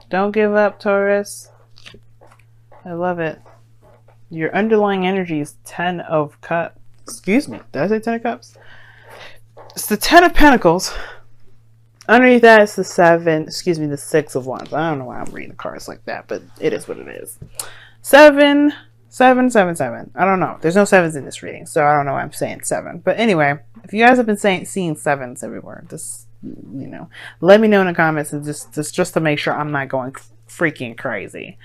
Don't give up, Taurus. I love it. Your underlying energy is 10 of cups. Excuse me. Did I say 10 of cups? It's the 10 of pentacles. Underneath that is the 7. Excuse me, the 6 of wands. I don't know why I'm reading the cards like that, but it is what it is. 7, 7, 7, 7. I don't know. There's no 7s in this reading, so I don't know why I'm saying 7. But anyway, if you guys have been seeing 7s everywhere, just, you know, let me know in the comments, and just to make sure I'm not going freaking crazy.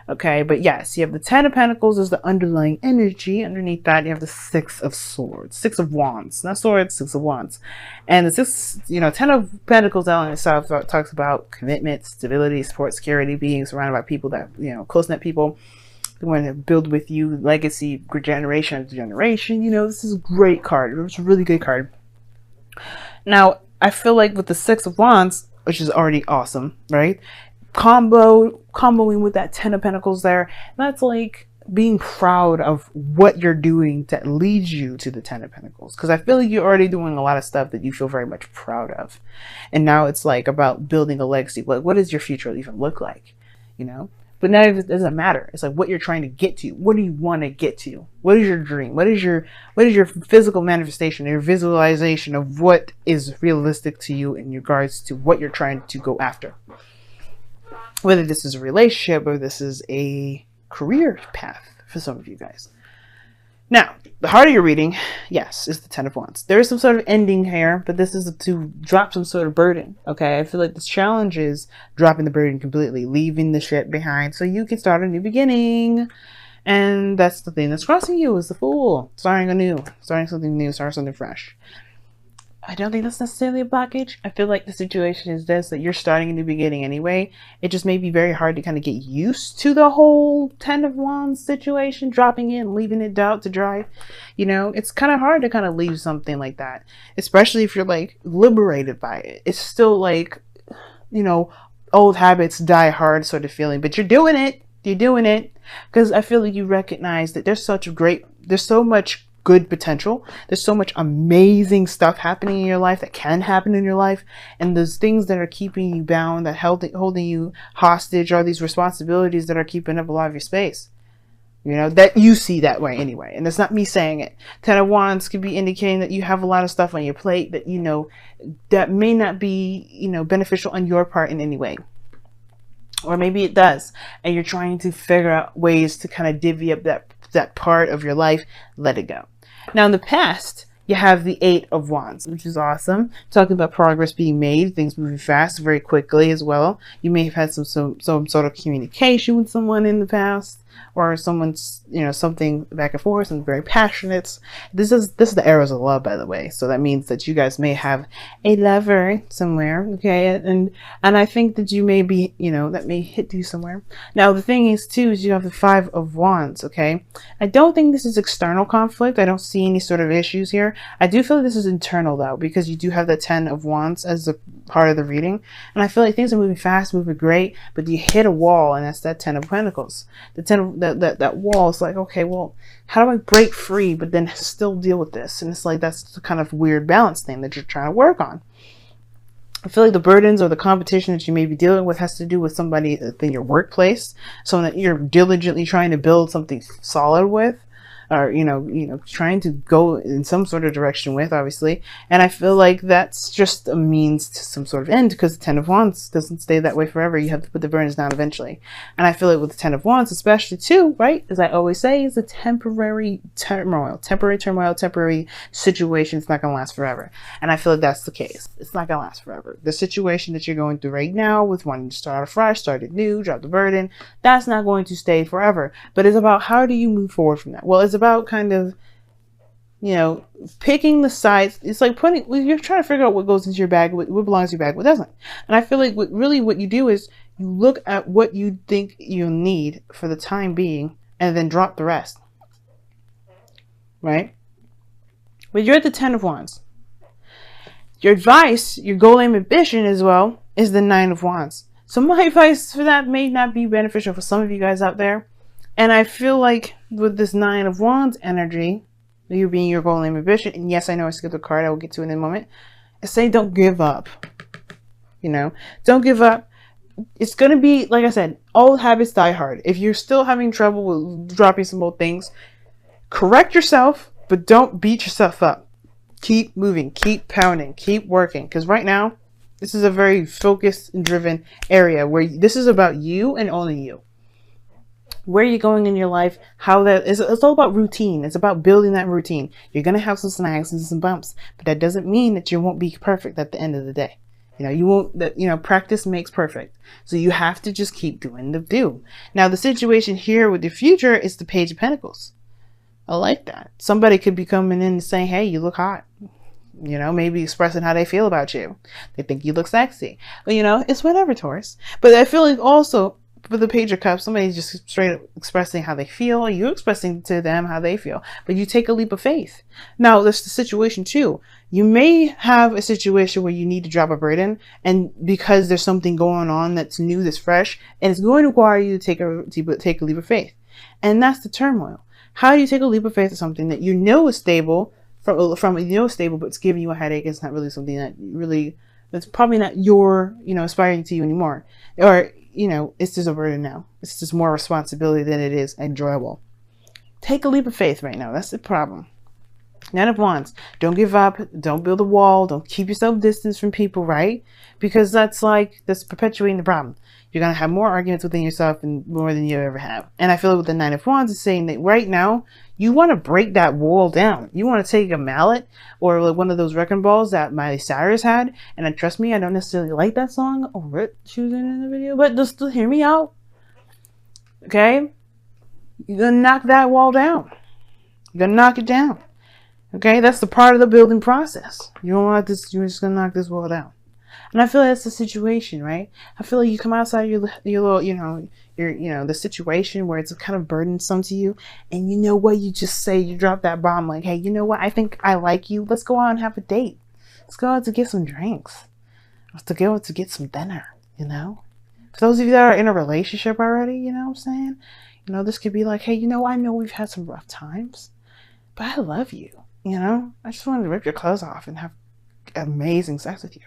Okay, but yes, you have the 10 of Pentacles as the underlying energy. Underneath that, you have the 6 of Swords, 6 of Wands, not swords, 6 of Wands. And the 6, 10 of Pentacles out in itself talks about commitment, stability, support, security, being surrounded by people that, close-knit people who want to build with you, legacy, generation after generation. This is a great card. It's a really good card. Now, I feel like with the 6 of Wands, which is already awesome, right? Comboing with that 10 of Pentacles there, that's like being proud of what you're doing that leads you to the 10 of Pentacles. Because I feel like you're already doing a lot of stuff that you feel very much proud of. And now it's like about building a legacy. Like, what does your future even look like? But now it doesn't matter. It's like what you're trying to get to. What do you want to get to? What is your dream? What is your physical manifestation, your visualization of what is realistic to you in regards to what you're trying to go after? Whether this is a relationship or this is a career path for some of you guys. Now, the heart of your reading, yes, is the 10 of Wands. There is some sort of ending here, but this is to drop some sort of burden, okay? I feel like this challenge is dropping the burden completely, leaving the shit behind so you can start a new beginning. And that's the thing that's crossing you, is the Fool. Starting something new, starting something fresh. I don't think that's necessarily a blockage. I feel like the situation is this, that you're starting a new beginning anyway. It just may be very hard to kind of get used to the whole 10 of Wands situation, dropping it and leaving it out to dry. It's kind of hard to kind of leave something like that, especially if you're like liberated by it. It's still like, old habits die hard sort of feeling, but you're doing it. You're doing it because I feel like you recognize that there's so much good potential. There's so much amazing stuff happening in your life that can happen in your life, and those things that are keeping you bound, that holding you hostage, are these responsibilities that are keeping up a lot of your space. That you see that way anyway, and it's not me saying it. 10 of Wands could be indicating that you have a lot of stuff on your plate that that may not be beneficial on your part in any way. Or maybe it does, and you're trying to figure out ways to kind of divvy up that part of your life. Let it go. Now, in the past, you have the 8 of Wands, which is awesome. Talking about progress being made, things moving fast, very quickly as well. You may have had some sort of communication with someone in the past, or someone's, something back and forth and very passionate. This is the arrows of love, by the way. So that means that you guys may have a lover somewhere, okay? And I think that you may be, that may hit you somewhere. Now, the thing is, too, is you have the 5 of Wands, okay? I don't think this is external conflict. I don't see any sort of issues here. I do feel like this is internal, though, because you do have the 10 of Wands as the part of the reading. And I feel like things are moving fast, moving great, but you hit a wall, and that's that 10 of Pentacles. The 10 of that wall is like, okay, well, how do I break free but then still deal with this? And it's like, that's the kind of weird balance thing that you're trying to work on. I feel like the burdens or the competition that you may be dealing with has to do with somebody in your workplace, someone that you're diligently trying to build something solid with, or trying to go in some sort of direction with, obviously. And I feel like that's just a means to some sort of end, because the 10 of Wands doesn't stay that way forever. You have to put the burdens down eventually. And I feel like with the 10 of Wands especially too, right, as I always say, is a temporary turmoil, temporary situation. It's not going to last forever. And I feel like that's the case. It's not going to last forever. The situation that you're going through right now with wanting to start afresh, start it new, drop the burden, that's not going to stay forever. But it's about, how do you move forward from that? Well, it's about kind of, picking the sides. It's like you're trying to figure out what goes into your bag, what belongs to your bag, what doesn't. And I feel like what you do is you look at what you think you need for the time being and then drop the rest. Right? But you're at the 10 of Wands. Your advice, your goal, aim, ambition as well is the 9 of Wands. So my advice for that may not be beneficial for some of you guys out there. And I feel like with this 9 of Wands energy, you being your goal, aim, ambition, and yes, I know I skipped a card, I will get to it in a moment. I say don't give up. Don't give up. it's going to be, like I said, old habits die hard. If you're still having trouble with dropping some old things, correct yourself, but don't beat yourself up. Keep moving, keep pounding, keep working. Because right now, this is a very focused and driven area where this is about you and only you. Where you're going in your life, how that is, it's all about routine. It's about building that routine. You're going to have some snags and some bumps, but that doesn't mean that you won't be perfect at the end of the day. You won't, that, practice makes perfect. So you have to just keep doing the do. Now, the situation here with the future is the Page of Pentacles. I like that. Somebody could be coming in and saying, hey, you look hot. Maybe expressing how they feel about you. They think you look sexy. But, it's whatever, Taurus. But I feel like also, for the Page of Cups, somebody's just straight up expressing how they feel. You're expressing to them how they feel. But you take a leap of faith. Now, there's the situation too. You may have a situation where you need to drop a burden, and because there's something going on that's new, that's fresh, and it's going to require you to take a leap of faith. And that's the turmoil. How do you take a leap of faith to something that is stable, stable, but it's giving you a headache? It's not really something that's probably not your, aspiring to you anymore. Or, it's just a burden now. It's just more responsibility than it is enjoyable. Take a leap of faith right now. That's the problem. Nine of Wands. Don't give up. Don't build a wall. Don't keep yourself distance from people, right? Because that's perpetuating the problem. You're going to have more arguments within yourself and more than you ever have. And I feel like with the Nine of Wands is saying that right now, you want to break that wall down. You want to take a mallet or like one of those wrecking balls that Miley Cyrus had. And trust me, I don't necessarily like that song or what she was in the video, but just hear me out. Okay? You're going to knock that wall down. You're going to knock it down. Okay? That's the part of the building process. You don't want this, you're just going to knock this wall down. And I feel like that's the situation, right? I feel like you come outside your little, the situation where it's kind of burdensome to you. And you know what? You just say, you drop that bomb like, hey, you know what? I think I like you. Let's go out and have a date. Let's go out to get some drinks. Let's go out to get some dinner, For those of you that are in a relationship already, you know what I'm saying? This could be like, hey, I know we've had some rough times, but I love you, I just wanted to rip your clothes off and have amazing sex with you,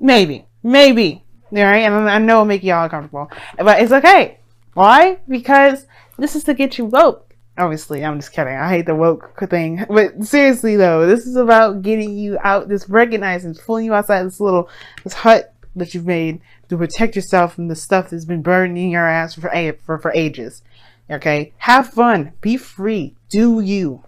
maybe, all right? And I know it'll make y'all uncomfortable, but it's okay. Why? Because this is to get you woke. Obviously, I'm just kidding. I hate the woke thing, but seriously though, this is about getting you out, this recognizing, pulling you outside this hut that you've made to protect yourself from the stuff that's been burning your ass for ages. Okay, have fun, be free, do you.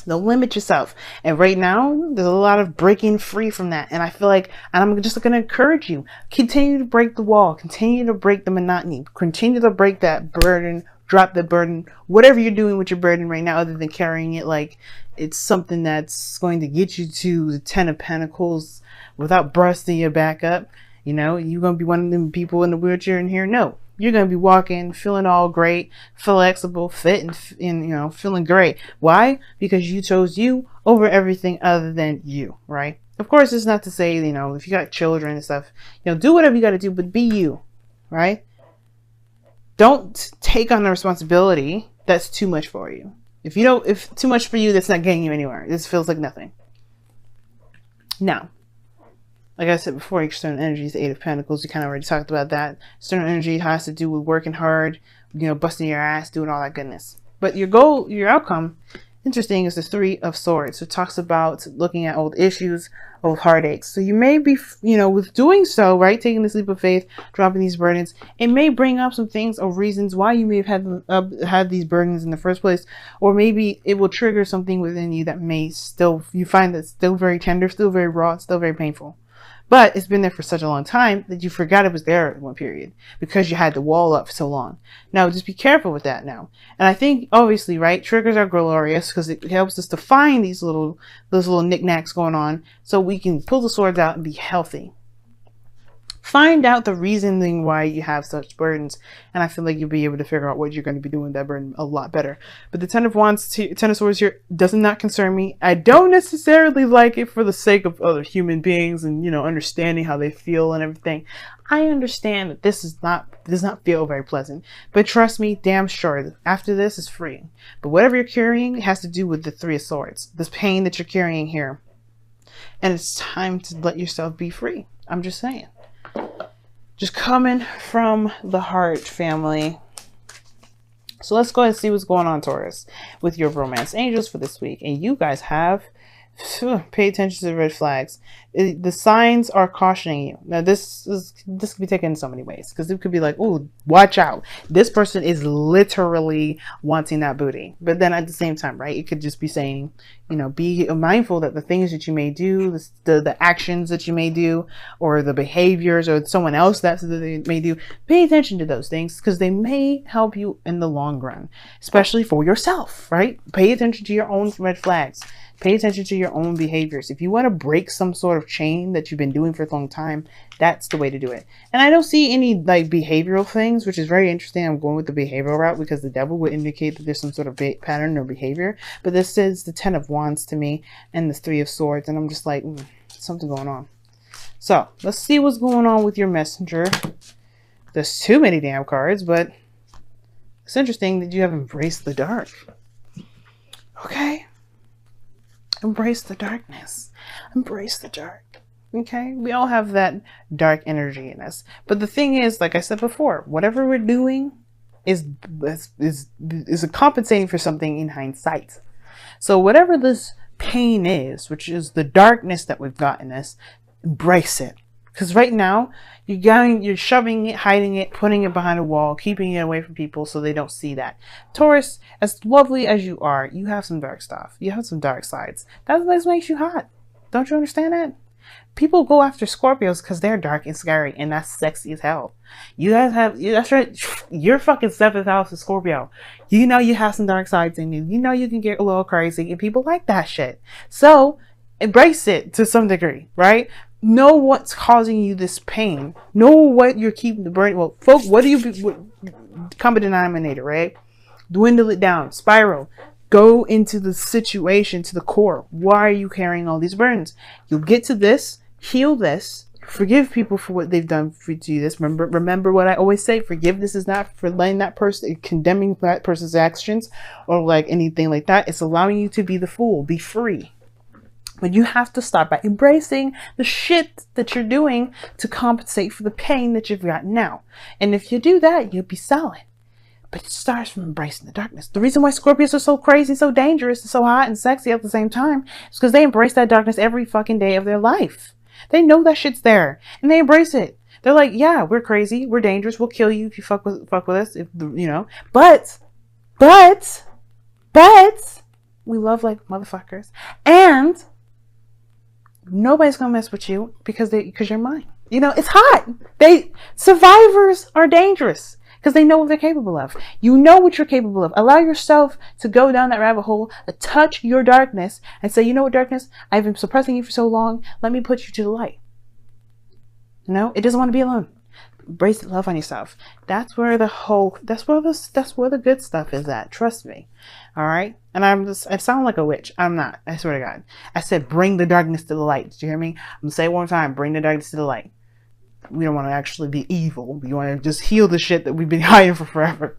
Don't limit yourself. And right now, there's a lot of breaking free from that. And I feel like, and I'm just going to encourage you, continue to break the wall, continue to break the monotony, continue to break that burden, drop the burden, whatever you're doing with your burden right now, other than carrying it like it's something that's going to get you to the 10 of Pentacles without busting your back up. You're going to be one of them people in the wheelchair in here. No. You're going to be walking, feeling all great, flexible, fit, and feeling great. Why? Because you chose you over everything other than you, right? Of course, it's not to say, if you got children and stuff, do whatever you got to do, but be you, right? Don't take on the responsibility that's too much for you. If too much for you, that's not getting you anywhere. This feels like nothing. Now, like I said before, external energy is the Eight of Pentacles. We kind of already talked about that. External energy has to do with working hard, busting your ass, doing all that goodness. But your goal, your outcome, interesting, is the Three of Swords. So it talks about looking at old issues, old heartaches. So you may be, with doing so, right, taking this leap of faith, dropping these burdens, it may bring up some things or reasons why you may have had these burdens in the first place. Or maybe it will trigger something within you that may you find that's still very tender, still very raw, still very painful. But it's been there for such a long time that you forgot it was there at one period because you had the wall up for so long. Now, just be careful with that now. And I think, obviously, right, triggers are glorious because it helps us to find those little knickknacks going on so we can pull the swords out and be healthy. Find out the reasoning why you have such burdens, and I feel like you'll be able to figure out what you're going to be doing with that burden a lot better. But the Ten of Wands, Ten of Swords here does not concern me. I don't necessarily like it for the sake of other human beings and, understanding how they feel and everything. I understand that this does not feel very pleasant, but trust me, damn sure, after this is free. But whatever you're carrying has to do with the Three of Swords, this pain that you're carrying here. And it's time to let yourself be free. I'm just saying. Just coming from the heart, family. So let's go ahead and see what's going on, Taurus, with your romance angels for this week. And you guys have pay attention to the red flags. The signs are cautioning you. Now, this could be taken in so many ways, because it could be like, oh, watch out. This person is literally wanting that booty. But then at the same time, right, it could just be saying, you know, be mindful that the things that you may do, the actions that you may do, or the behaviors, or someone else that they may do, pay attention to those things, because they may help you in the long run, especially for yourself, right? Pay attention to your own red flags. Pay attention to your own behaviors. If you want to break some sort of chain that you've been doing for a long time, that's the way to do it. And I don't see any like behavioral things, which is very interesting. I'm going with the behavioral route because the devil would indicate that there's some sort of pattern or behavior. But this is the 10 of Wands to me and the 3 of Swords. And I'm just like, something going on. So let's see what's going on with your messenger. There's too many damn cards, but it's interesting that you have embraced the dark. Okay. Embrace the darkness. Embrace the dark. Okay? We all have that dark energy in us. But the thing is, like I said before, whatever we're doing is compensating for something in hindsight. So whatever this pain is, which is the darkness that we've got in us, embrace it. Because right now, you're shoving it, hiding it, putting it behind a wall, keeping it away from people so they don't see that. Taurus, as lovely as you are, you have some dark stuff. You have some dark sides. That's what makes you hot. Don't you understand that? People go after Scorpios because they're dark and scary, and that's sexy as hell. You guys have, that's right, you're fucking 7th house of Scorpio. You know you have some dark sides in you. You know you can get a little crazy, and people like that shit. So, embrace it to some degree, right? Know what's causing you this pain. Know what you're keeping the burden. Well, folks, what common denominator, right? Dwindle it down. Spiral. Go into the situation, to the core. Why are you carrying all these burdens? You'll get to this, heal this, forgive people for what they've done for you. This remember what I always say. Forgiveness is not for letting that person, condemning that person's actions or like anything like that. It's allowing you to be the fool. Be free. But you have to start by embracing the shit that you're doing to compensate for the pain that you've got now. And if you do that, you'll be solid. But it starts from embracing the darkness. The reason why Scorpios are so crazy, so dangerous, and so hot and sexy at the same time is because they embrace that darkness every fucking day of their life. They know that shit's there and they embrace it. They're like, yeah, we're crazy, we're dangerous, we'll kill you if you fuck with us, if you know. But we love like motherfuckers, and nobody's gonna mess with you because you're mine. You know, it's hot. Survivors are dangerous because they know what they're capable of. You know what you're capable of. Allow yourself to go down that rabbit hole, to touch your darkness and say, you know what, darkness, I've been suppressing you for so long. Let me put you to the light. You know, it doesn't want to be alone. Embrace love on yourself. That's where the good stuff is at. Trust me. All right. And I sound like a witch. I'm not. I swear to God. I said, bring the darkness to the light. Did you hear me? I'm going to say it one more time. Bring the darkness to the light. We don't want to actually be evil. We want to just heal the shit that we've been hiding for forever.